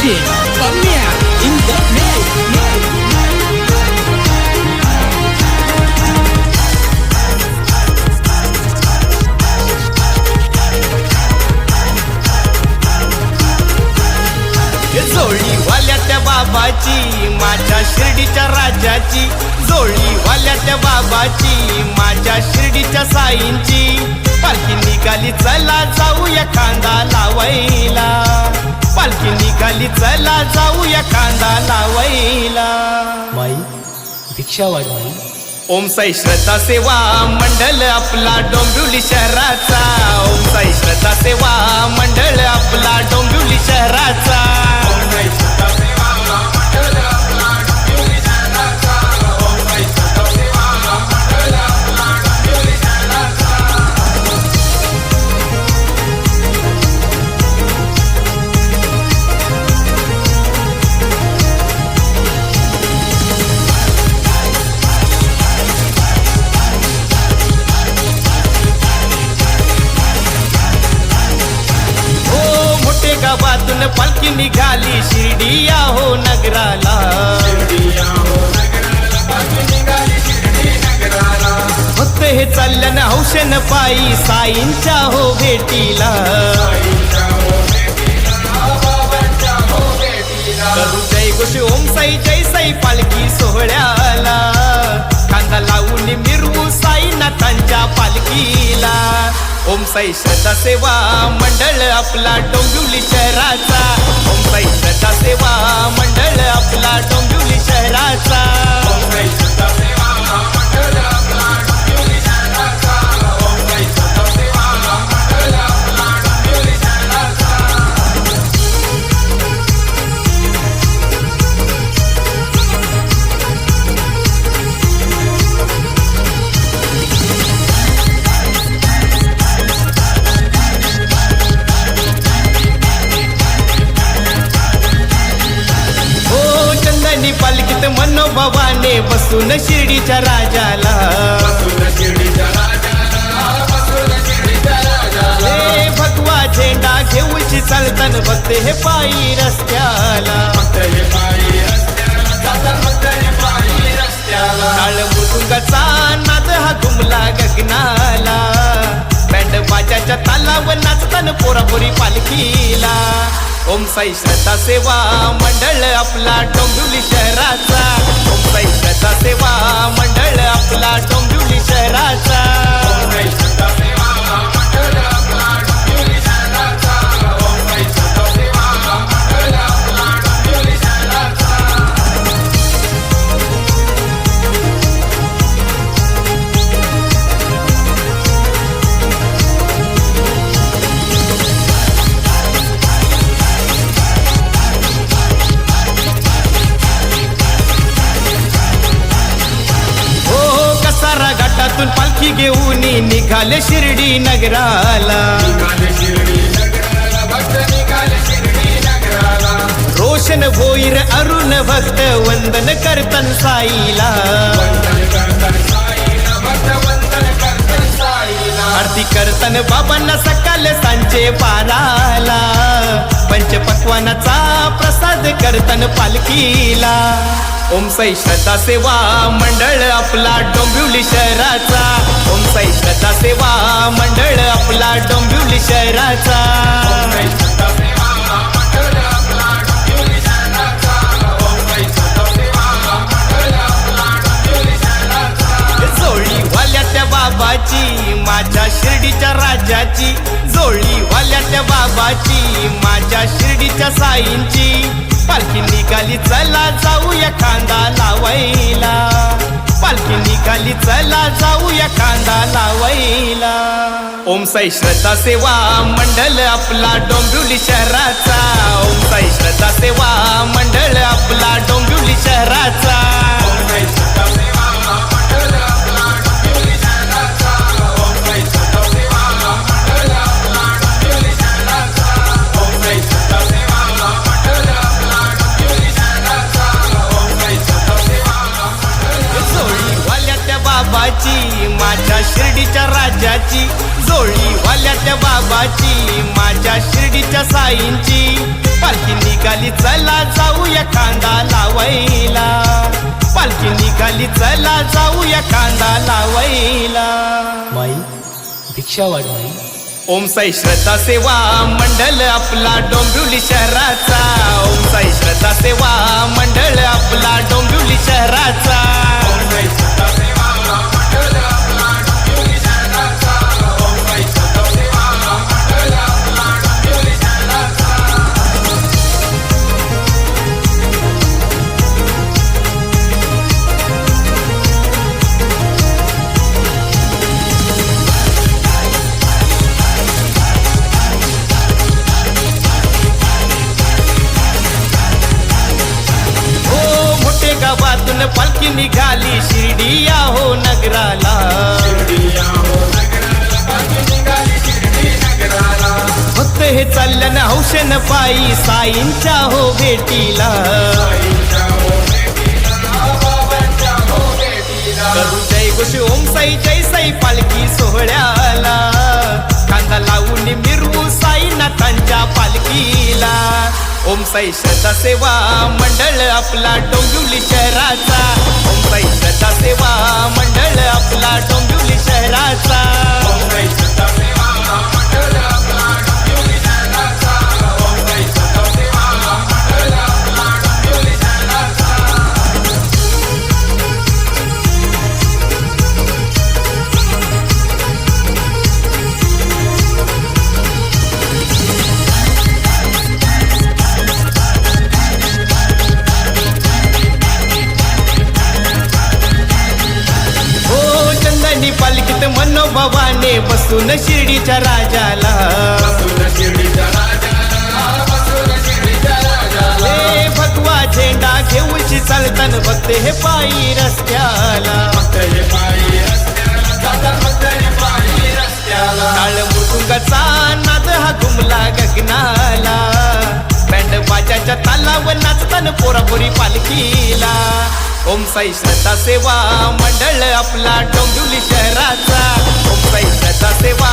DJ Pamir in the mix. जोळी वाल्या त्या बाबाची माझ्या शिर्डीच्या राजाची, जोळी वाल्या त्या बाबाची माझ्या शिर्डीच्या साईंची पालखी निघाली चला जाऊया कांदा लावायला, पालखी निघाली चला जाऊया कांदा लावायला। माई भिक्षा वाढ ओम साई श्रद्धा सेवा मंडळ आपला डोंबिवली शहराचा, ओम साई श्रद्धा सेवा मंडळ आपला डोंबिवली शहराचा। गावातून पालखी निघाली शिर्डिया हो नगराला, फक्त हे चालल्यान हौशन पायी साईंच्या हो भेटीला। करू जय घोष ओम साई जय साई पालखी सोहळ्याला, कांदा लावून मिरवू साईनाथांच्या पालखीला। ओम साई श्रद्धा सेवा मंडळ आपला डोंबिवली शहराचा, ओम साई श्रद्धा सेवा मंडळ आपला डोंबिवली शहराचा। ओम साई श्रद्धा सेवा मंडळ आपला डोंबिवली शहराचा, ओम साई श्रद्धा सेवा मंडळ आपला डोंबिवली शहराचा। पालखीत मनोभावाने बसून शिर्डीच्या राजाला, हे भगवा झेंडा घेऊची चालतान भक्त हे पायी रस्त्याला, टाळ मृदुंगाचा नाद हा घुमला गगनाला, बँड बाजाच्या तालावर नाचतान पोरापोरी पालखीला। ओम साई श्रद्धा सेवा मंडळ आपला डोंबिवली शहराचा, ओम साई श्रद्धा सेवा मंडळ आपला डोंबिवली शहराचा। ओम साई श्रद्धा सेवा मंडळ आपला डोंबिवली शहराचा, ओम साई श्रद्धा सेवा मंडळ आपला डोंबिवली शहराचा। घाटातून पालखी घेऊन निघाले शिर्डी नगराला, रोशन भोईर अरुण भक्त वंदन करतन साईला, आरती करतन बाबांना सकाळ सांचे पाराला, पंचपक्वानाचा प्रसाद करतन पालखीला। ओम साई श्रद्धा सेवा मंडळ आपला डोंबिवली शहराचा, ओम साई श्रद्धा सेवा मंडळ आपला डोंबिवली शहराचा। ओम साई श्रद्धा सेवा मंडळ आपला डोंबिवली शहराचा, ओम साई श्रद्धा सेवा मंडळ आपला डोंबिवली शहराचा। जोळी वाल्या त्या बाबाची माझ्या शिर्डीच्या राजाची, जोळी वाल्या त्या बाबाची माझ्या शिर्डीच्या साईंची पालखी निघाली चला जाऊया कांदा लावायला, पालखी निघाली चला जाऊया कांदा लावायला। ओम साई श्रद्धा सेवा मंडळ आपला डोंबिवली शहराचा, ओम साई श्रद्धा सेवा मंडळ आपला डोंबिवली शहराचा। ओम साई श्रद्धा सेवा मंडळ आपला डोंबिवली शहराचा, ओम साई श्रद्धा सेवा मंडळ आपला डोंबिवली शहराचा। ओम साई श्रद्धा सेवा मंडळ आपला डोंबिवली शहराचा, ओम साई श्रद्धा सेवा मंडळ। जोळी वाल्या त्या बाबाची माझ्या शिर्डीच्या राजाची, जोळी वाल्या त्या बाबाची माझ्या शिर्डीच्या साईंची पालखी निघाली चला जाऊया कांदा लावायला, पालखी निघाली चला जाऊया कांदा लावायला. माई भिक्षा वाढ माई. ओम साई श्रद्धा सेवा मंडळ आपला डोंबिवली शहराचा. ओम साई श्रद्धा सेवा मंडळ आपला डोंबिवली शहराचा. गावातून पालखी निघाली शिर्डिया हो नगराला. फक्त हे चालल्यान हौशन पायी साईंच्या हो भेटीला. करू जय घोष ओम साई जय साई पालखी सोहळ्याला. कांदा लावून मिरवू साईनाथांच्या पालखीला. ओम साई श्रद्धा सेवा मंडळ आपला डोंबिवली शहराचा. ओम साई श्रद्धा सेवा मंडळ आपला डोंबिवली शहराचा. ओम साई श्रद्धा सेवा मंडळ आपला डोंबिवली शहराचा. ओम साई श्रद्धा सेवा मंडळ आपला डोंबिवली शहराचा. पालखीत मनोभावाने बसून शिर्डीच्या राजाला. हे भगवा झेंडा घेऊनची चालतान भक्त हे पायी रस्त्याला. टाळ मृदुंगाचा नाद हा घुमला गगनाला. बँड बाजाच्या तालावर नाचतान पोरापोरी पालखीला. ओम साई श्रद्धा सेवा मंडळ आपला डोंबिवली शहराचा. ओम साई श्रद्धा सेवा